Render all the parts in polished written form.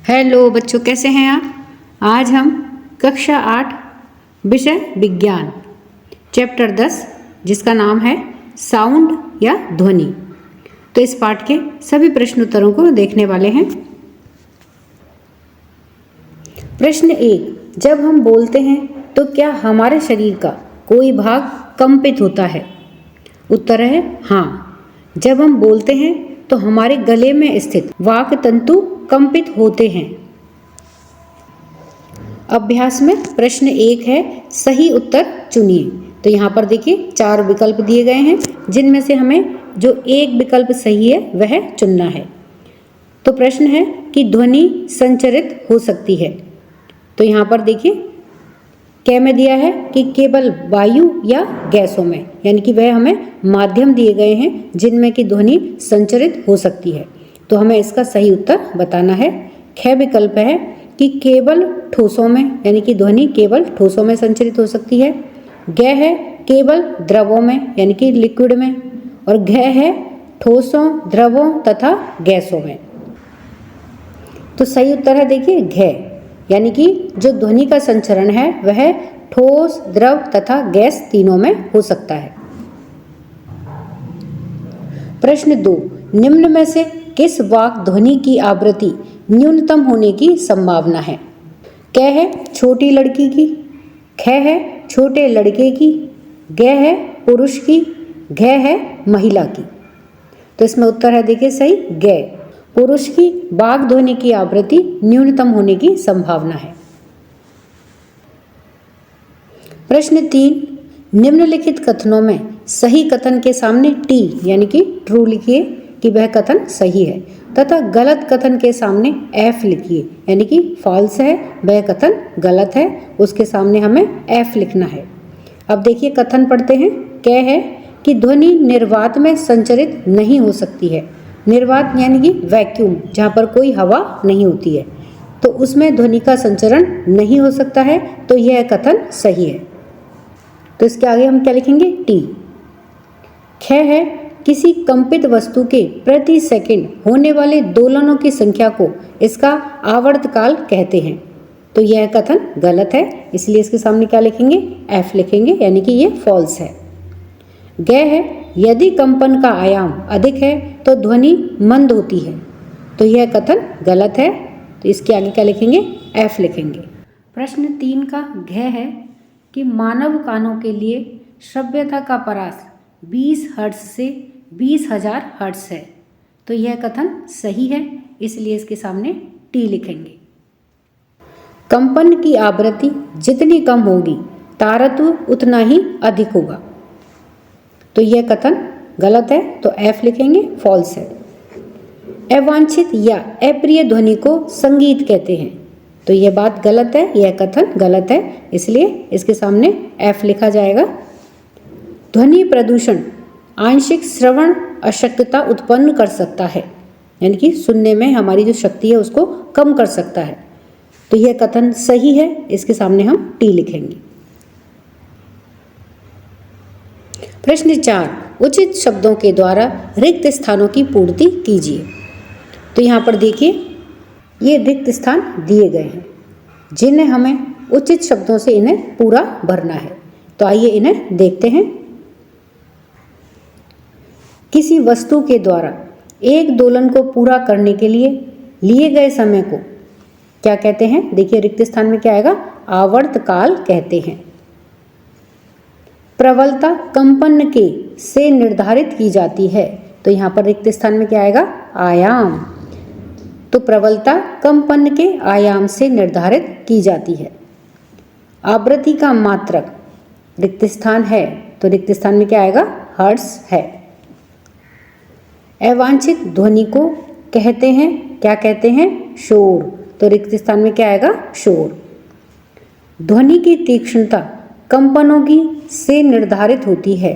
Hello बच्चों, कैसे हैं आप। आज हम कक्षा 8 विषय विज्ञान चैप्टर 10 जिसका नाम है साउंड या ध्वनि। तो इस पाठ के सभी प्रश्न उत्तरों को देखने वाले हैं। प्रश्न 1, जब हम बोलते हैं तो क्या हमारे शरीर का कोई भाग कंपित होता है। उत्तर है हाँ। जब हम बोलते हैं तो हमारे गले में स्थित वाक तंतु कंपित होते हैं। अभ्यास में प्रश्न 1 है, सही उत्तर चुनिए। तो यहाँ पर देखिए 4 विकल्प दिए गए हैं जिनमें से हमें जो एक विकल्प सही है वह चुनना है। तो प्रश्न है कि ध्वनि संचरित हो सकती है। तो यहाँ पर देखिए क्या में दिया है कि केवल वायु या गैसों में, यानी कि वह हमें माध्यम दिए गए हैं जिनमें कि ध्वनि संचरित हो सकती है। तो हमें इसका सही उत्तर बताना है। ख विकल्प है कि केवल ठोसों में, यानी कि ध्वनि केवल ठोसों में संचरित हो सकती है। ग है केवल द्रवों में, यानी कि लिक्विड में। और घ है ठोसों, द्रवों तथा गैसों में। तो सही उत्तर है देखिए घ, यानी कि जो ध्वनि का संचरण है वह ठोस, द्रव तथा गैस तीनों में हो सकता है। प्रश्न 2, निम्न में से किस वाक ध्वनि की आवृत्ति न्यूनतम होने की संभावना है। क है छोटी लड़की की, ख है छोटे लड़के की, ग है पुरुष की, घ है महिला की। तो इसमें उत्तर है देखिए सही ग, पुरुष की वाक ध्वनि की आवृत्ति न्यूनतम होने की संभावना है। प्रश्न 3, निम्नलिखित कथनों में सही कथन के सामने टी यानी कि ट्रू लिखिए कि वह कथन सही है, तथा गलत कथन के सामने एफ लिखिए, यानी कि फॉल्स है, वह कथन गलत है, उसके सामने हमें एफ लिखना है। अब देखिए कथन पढ़ते हैं। क्या है कि ध्वनि निर्वात में संचरित नहीं हो सकती है। निर्वात यानी कि वैक्यूम, जहाँ पर कोई हवा नहीं होती है, तो उसमें ध्वनि का संचरण नहीं हो सकता है। तो यह कथन सही है। तो इसके आगे हम क्या लिखेंगे टी। ख है किसी कंपित वस्तु के प्रति सेकंड होने वाले दोलनों की संख्या को इसका आवर्तकाल कहते हैं। तो यह कथन गलत है, इसलिए इसके सामने क्या लिखेंगे एफ लिखेंगे, यानी कि यह फॉल्स है। ग है यदि कंपन का आयाम अधिक है तो ध्वनि मंद होती है। तो यह कथन गलत है, तो इसके आगे क्या लिखेंगे एफ लिखेंगे। प्रश्न 3 का घ है कि मानव कानों के लिए श्रव्यता का परास 20 हर्ट्ज से 20,000 हर्ट्ज है। तो यह कथन सही है, इसलिए इसके सामने टी लिखेंगे। कंपन की आवृत्ति जितनी कम होगी तारत्व उतना ही अधिक होगा। तो यह कथन गलत है, तो एफ लिखेंगे, फॉल्स है। अवांछित या अप्रिय ध्वनि को संगीत कहते हैं। तो यह बात गलत है, यह कथन गलत है, इसलिए इसके सामने एफ लिखा जाएगा। ध्वनि प्रदूषण आंशिक श्रवण अशक्तता उत्पन्न कर सकता है, यानी कि सुनने में हमारी जो शक्ति है उसको कम कर सकता है। तो यह कथन सही है, इसके सामने हम टी लिखेंगे। प्रश्न 4, उचित शब्दों के द्वारा रिक्त स्थानों की पूर्ति कीजिए। तो यहाँ पर देखिए ये रिक्त स्थान दिए गए हैं जिन्हें हमें उचित शब्दों से इन्हें पूरा भरना है। तो आइए इन्हें देखते हैं। किसी वस्तु के द्वारा एक दोलन को पूरा करने के लिए लिए गए समय को क्या कहते हैं। देखिए रिक्त स्थान में क्या आएगा, आवर्तकाल कहते हैं। प्रबलता कंपन के से निर्धारित की जाती है। तो यहाँ पर रिक्त स्थान में क्या आएगा, आयाम। तो प्रबलता कंपन के आयाम से निर्धारित की जाती है। आवृत्ति का मात्रक रिक्त स्थान है, तो रिक्त स्थान में क्या आएगा, हर्ट्ज है। अवांछित ध्वनि को कहते हैं, क्या कहते हैं, शोर। तो रिक्त स्थान में क्या आएगा, शोर। ध्वनि की तीक्ष्णता कंपनों की से निर्धारित होती है।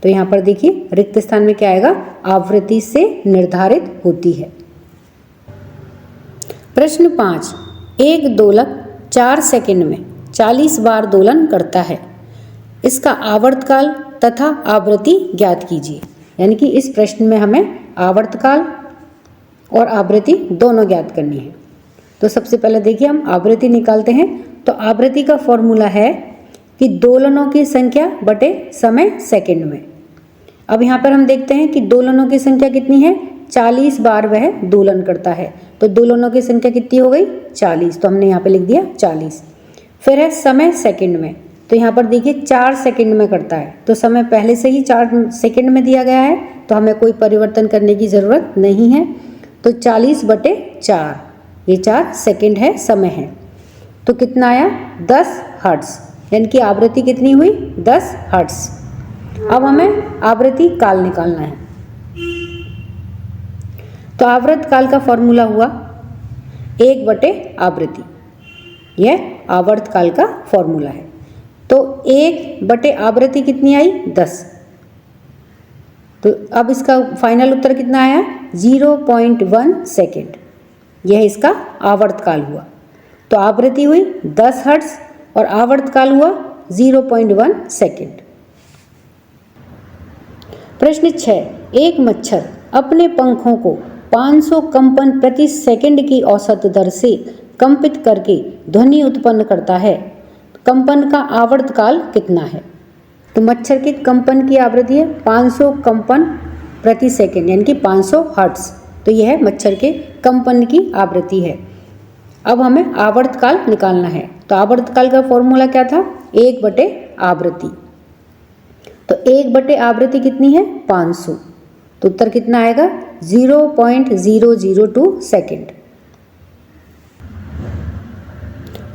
तो यहाँ पर देखिए रिक्त स्थान में क्या आएगा, आवृत्ति से निर्धारित होती है। प्रश्न 5, एक दोलक 4 सेकंड में 40 बार दोलन करता है, इसका आवर्तकाल तथा आवृत्ति ज्ञात कीजिए। यानी कि इस प्रश्न में हमें आवर्तकाल और आवृत्ति दोनों ज्ञात करनी है। तो सबसे पहले देखिए हम आवृत्ति निकालते हैं। तो आवृत्ति का फॉर्मूला है कि दोलनों की संख्या बटे समय सेकंड में। अब यहाँ पर हम देखते हैं कि दोलनों की संख्या कितनी है, 40 बार वह दोलन करता है। तो दोलनों की संख्या कितनी हो गई, 40, तो हमने यहाँ पे लिख दिया 40। फिर है समय सेकंड में, तो यहाँ पर देखिए 4 सेकंड में करता है, तो समय पहले से ही 4 सेकंड में दिया गया है, तो हमें कोई परिवर्तन करने की ज़रूरत नहीं है। तो 40 बटे 4, ये 4 सेकंड है, समय है। तो कितना आया, 10 हर्ट्ज़, यानी कि आवृत्ति कितनी हुई, 10 हर्ट्ज़। अब हमें आवृत्ति काल निकालना है। तो आवर्त काल का फॉर्मूला हुआ 1 बटे आवृत्ति, यह आवर्त काल का फॉर्मूला है। तो 1 बटे आवृत्ति कितनी आई, 10। तो अब इसका फाइनल उत्तर कितना आया, 0.1 सेकेंड, यह इसका आवर्त काल हुआ। तो आवृत्ति हुई 10 हर्ट्ज़ और आवर्त काल हुआ 0.1 सेकेंड। प्रश्न 6, एक मच्छर अपने पंखों को 500 कंपन प्रति सेकंड की औसत दर से कंपित करके ध्वनि उत्पन्न करता है, कंपन का आवर्त काल कितना है। तो मच्छर के कंपन की आवृत्ति है 500 कंपन प्रति सेकंड, यानी कि 500 हर्ट्ज़। तो यह है मच्छर के कंपन की आवृत्ति है। अब हमें आवर्त काल निकालना है। तो आवर्त काल का फॉर्मूला क्या था, 1 बटे आवृत्ति। तो 1 बटे आवृत्ति कितनी है, 500, तो उत्तर कितना आएगा, 0.002 सेकेंड।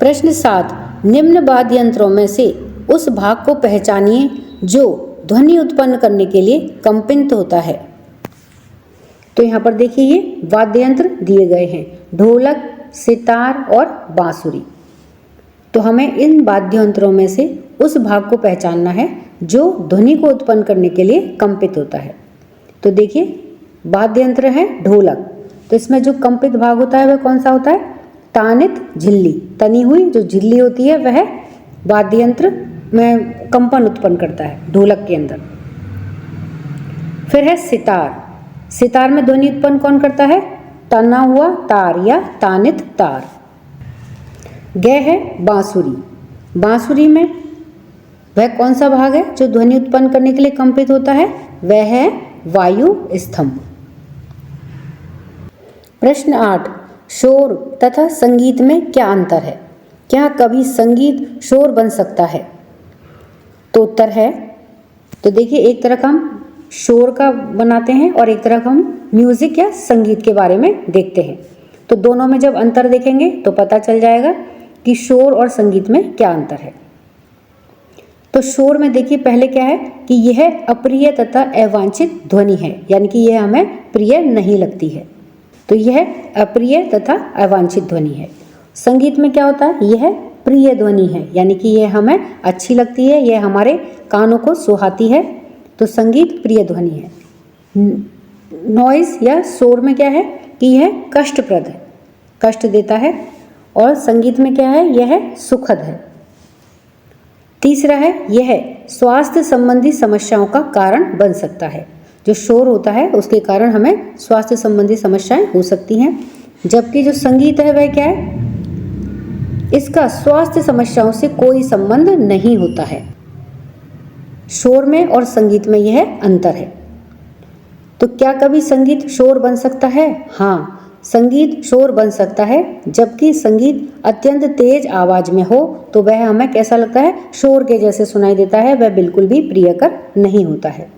प्रश्न 7, निम्न वाद्य यंत्रों में से उस भाग को पहचानिए जो ध्वनि उत्पन्न करने के लिए कंपित होता है। तो यहाँ पर देखिए ये वाद्य यंत्र दिए गए हैं, ढोलक, सितार और बांसुरी। तो हमें इन वाद्य यंत्रों में से उस भाग को पहचानना है जो ध्वनि को उत्पन्न करने के लिए कंपित होता है। तो देखिए वाद्य यंत्र है ढोलक, तो इसमें जो कंपित भाग होता है वह कौन सा होता है, तानित झिल्ली, तनी हुई जो झिल्ली होती है वह वाद्य यंत्र में कंपन उत्पन्न करता है ढोलक के अंदर। फिर है सितार, सितार में ध्वनि उत्पन्न कौन करता है, तना हुआ तार या तानित तार। गै है बांसुरी, बांसुरी में वह कौन सा भाग है जो ध्वनि उत्पन्न करने के लिए कंपित होता है, वह है वायु स्तंभ। प्रश्न 8, शोर तथा संगीत में क्या अंतर है, क्या कभी संगीत शोर बन सकता है। तो उत्तर है, तो देखिए एक तरफ हम शोर का बनाते हैं और एक तरफ हम म्यूजिक या संगीत के बारे में देखते हैं। तो दोनों में जब अंतर देखेंगे तो पता चल जाएगा कि शोर और संगीत में क्या अंतर है। तो शोर में देखिए पहले क्या है कि यह अप्रिय तथा अवांछित ध्वनि है, यानी कि यह हमें प्रिय नहीं लगती है, तो यह अप्रिय तथा अवांछित ध्वनि है। संगीत में क्या होता है, यह प्रिय ध्वनि है, यानी कि यह हमें अच्छी लगती है, यह हमारे कानों को सुहाती है, तो संगीत प्रिय ध्वनि है। नॉइज या शोर में क्या है कि यह कष्टप्रद है, कष्ट देता है, और संगीत में क्या है, यह सुखद है। तीसरा है, यह स्वास्थ्य संबंधी समस्याओं का कारण बन सकता है। जो शोर होता है उसके कारण हमें स्वास्थ्य संबंधी समस्याएं हो सकती हैं, जबकि जो संगीत है वह क्या है, इसका स्वास्थ्य समस्याओं से कोई संबंध नहीं होता है। शोर में और संगीत में यह अंतर है। तो क्या कभी संगीत शोर बन सकता है, हाँ, संगीत शोर बन सकता है, जबकि संगीत अत्यंत तेज आवाज में हो तो वह हमें कैसा लगता है, शोर के जैसे सुनाई देता है, वह बिल्कुल भी प्रियकर नहीं होता है।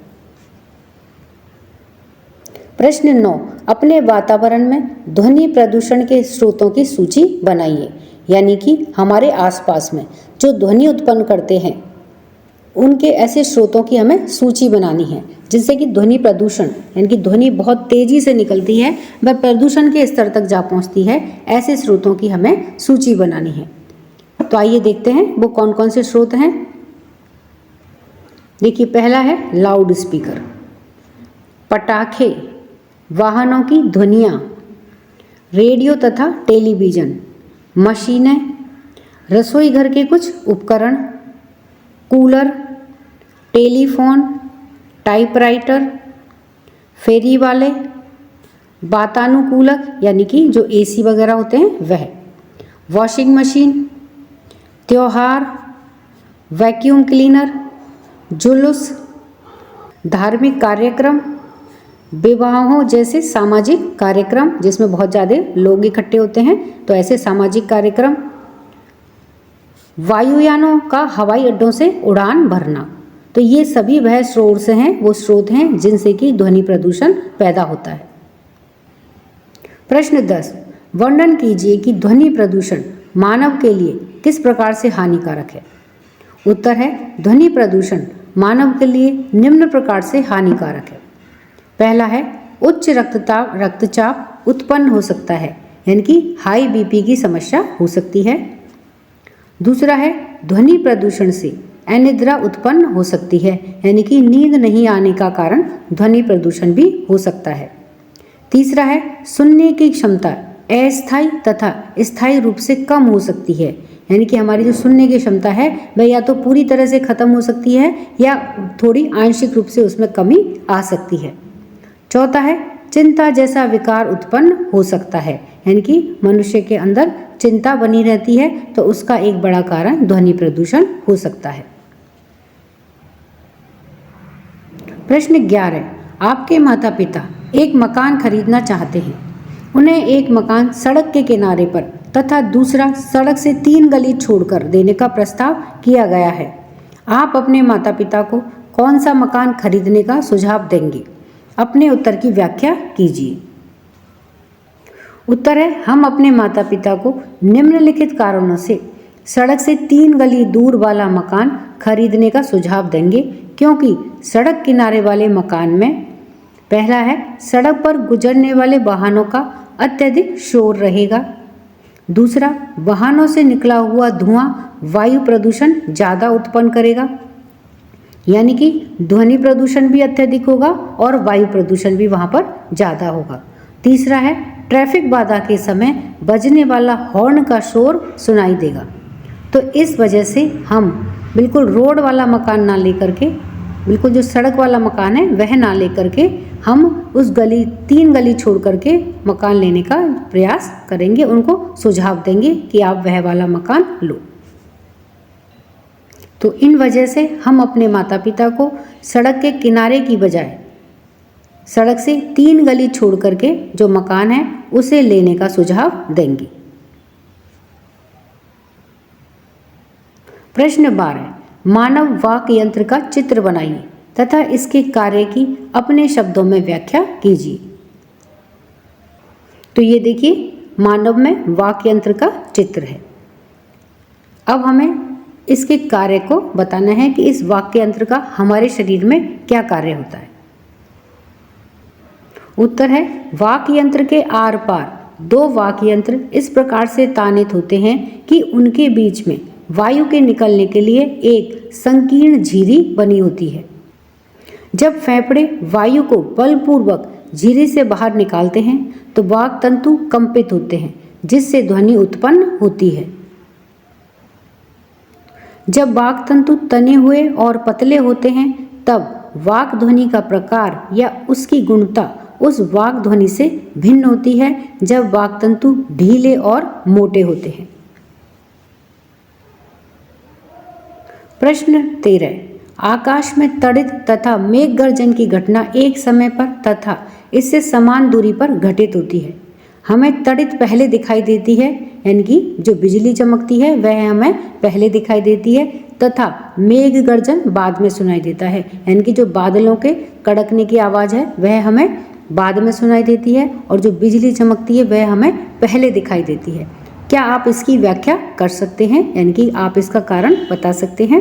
प्रश्न 9, अपने वातावरण में ध्वनि प्रदूषण के स्रोतों की सूची बनाइए, यानी कि हमारे आसपास में जो ध्वनि उत्पन्न करते हैं उनके ऐसे स्रोतों की हमें सूची बनानी है जिससे कि ध्वनि प्रदूषण, यानी कि ध्वनि बहुत तेजी से निकलती है, वह प्रदूषण के स्तर तक जा पहुंचती है, ऐसे स्रोतों की हमें सूची बनानी है। तो आइए देखते हैं वो कौन कौन से स्रोत हैं। देखिए पहला है लाउड स्पीकर, पटाखे, वाहनों की ध्वनियाँ, रेडियो तथा टेलीविज़न, मशीनें, रसोई घर के कुछ उपकरण, कूलर, टेलीफोन, टाइपराइटर, फेरी वाले, वातानुकूलक यानी कि जो एसी वगैरह होते हैं वह। वॉशिंग मशीन, त्योहार, वैक्यूम क्लीनर, जुलूस, धार्मिक कार्यक्रम, विवाहों जैसे सामाजिक कार्यक्रम जिसमें बहुत ज़्यादा लोग इकट्ठे होते हैं तो ऐसे सामाजिक कार्यक्रम, वायुयानों का हवाई अड्डों से उड़ान भरना। तो ये सभी वह सोर्स हैं, वो स्रोत हैं जिनसे कि ध्वनि प्रदूषण पैदा होता है। प्रश्न 10, वर्णन कीजिए कि ध्वनि प्रदूषण मानव के लिए किस प्रकार से हानिकारक है। उत्तर है, ध्वनि प्रदूषण मानव के लिए निम्न प्रकार से हानिकारक है। पहला है, उच्च रक्तचाप उत्पन्न हो सकता है, यानी कि हाई बीपी की समस्या हो सकती है। दूसरा है, ध्वनि प्रदूषण से अनिद्रा उत्पन्न हो सकती है, यानी कि नींद नहीं आने का कारण ध्वनि प्रदूषण भी हो सकता है। तीसरा है, सुनने की क्षमता अस्थायी तथा स्थायी रूप से कम हो सकती है, यानी कि हमारी जो सुनने की क्षमता है वह या तो पूरी तरह से खत्म हो सकती है या थोड़ी आंशिक रूप से उसमें कमी आ सकती है। चौथा है, चिंता जैसा विकार उत्पन्न हो सकता है, यानी कि मनुष्य के अंदर चिंता बनी रहती है तो उसका एक बड़ा कारण ध्वनि प्रदूषण हो सकता है। प्रश्न 11, आपके माता पिता एक मकान खरीदना चाहते हैं। उन्हें एक मकान सड़क के किनारे पर तथा दूसरा सड़क से 3 गली छोड़कर देने का प्रस्ताव किया गया है। आप अपने माता पिता को कौन सा मकान खरीदने का सुझाव देंगे? अपने उत्तर की व्याख्या कीजिए। उत्तर है, हम अपने माता पिता को निम्नलिखित कारणों से सड़क से 3 गली दूर वाला मकान खरीदने का सुझाव देंगे, क्योंकि सड़क किनारे वाले मकान में पहला है, सड़क पर गुजरने वाले वाहनों का अत्यधिक शोर रहेगा। दूसरा, वाहनों से निकला हुआ धुआं वायु प्रदूषण ज़्यादा उत्पन्न करेगा, यानी कि ध्वनि प्रदूषण भी अत्यधिक होगा और वायु प्रदूषण भी वहाँ पर ज़्यादा होगा। तीसरा है, ट्रैफिक बाधा के समय बजने वाला हॉर्न का शोर सुनाई देगा। तो इस वजह से हम बिल्कुल रोड वाला मकान ना लेकर के, बिल्कुल जो सड़क वाला मकान है वह ना लेकर के हम उस 3 गली छोड़ करके मकान लेने का प्रयास करेंगे, उनको सुझाव देंगे कि आप वह वाला मकान लो। तो इन वजह से हम अपने माता पिता को सड़क के किनारे की बजाय सड़क से 3 गली छोड़ करके जो मकान है उसे लेने का सुझाव देंगे। प्रश्न 12, मानव वाक यंत्र का चित्र बनाइए तथा इसके कार्य की अपने शब्दों में व्याख्या कीजिए। तो ये देखिए, मानव में वाक यंत्र का चित्र है। अब हमें इसके कार्य को बताना है कि इस वाक यंत्र का हमारे शरीर में क्या कार्य होता है। उत्तर है, वाक यंत्र के आर पार 2 वाक यंत्र इस प्रकार से तानित होते हैं कि उनके बीच में वायु के निकलने के लिए एक संकीर्ण झिरी बनी होती है। जब फेफड़े वायु को बलपूर्वक झिरी से बाहर निकालते हैं तो वाक तंतु कंपित होते हैं, जिससे ध्वनि उत्पन्न होती है। जब वाक तंतु तने हुए और पतले होते हैं तब वाक ध्वनि का प्रकार या उसकी गुणता उस वाक ध्वनि से भिन्न होती है जब वाक तंतु ढीले और मोटे होते हैं। प्रश्न 13, आकाश में तड़ित तथा मेघ गर्जन की घटना एक समय पर तथा इससे समान दूरी पर घटित होती है। हमें तड़ित पहले दिखाई देती है, यानी कि जो बिजली चमकती है वह हमें पहले दिखाई देती है, तथा मेघ गर्जन बाद में सुनाई देता है, यानी कि जो बादलों के कड़कने की आवाज़ है वह हमें बाद में सुनाई देती है और जो बिजली चमकती है वह हमें पहले दिखाई देती है। क्या आप इसकी व्याख्या कर सकते हैं, यानी कि आप इसका कारण बता सकते हैं?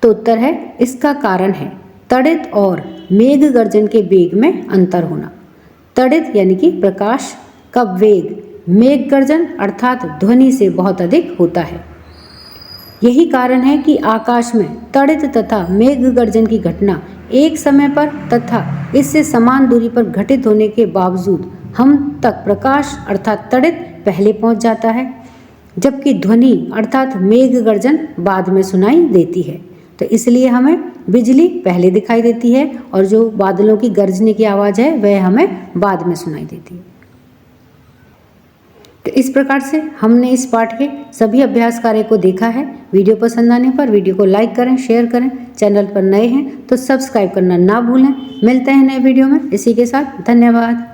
तो उत्तर है, इसका कारण है तड़ित और मेघ गर्जन के वेग में अंतर होना। तड़ित यानी कि प्रकाश का वेग मेघ गर्जन अर्थात ध्वनि से बहुत अधिक होता है। यही कारण है कि आकाश में तड़ित तथा मेघ गर्जन की घटना एक समय पर तथा इससे समान दूरी पर घटित होने के बावजूद हम तक प्रकाश अर्थात तड़ित पहले पहुंच जाता है, जबकि ध्वनि अर्थात मेघ गर्जन बाद में सुनाई देती है। तो इसलिए हमें बिजली पहले दिखाई देती है और जो बादलों की गरजने की आवाज़ है वह हमें बाद में सुनाई देती है। तो इस प्रकार से हमने इस पाठ के सभी अभ्यास कार्य को देखा है। वीडियो पसंद आने पर वीडियो को लाइक करें, शेयर करें। चैनल पर नए हैं तो सब्सक्राइब करना ना भूलें। मिलते हैं नए वीडियो में। इसी के साथ धन्यवाद।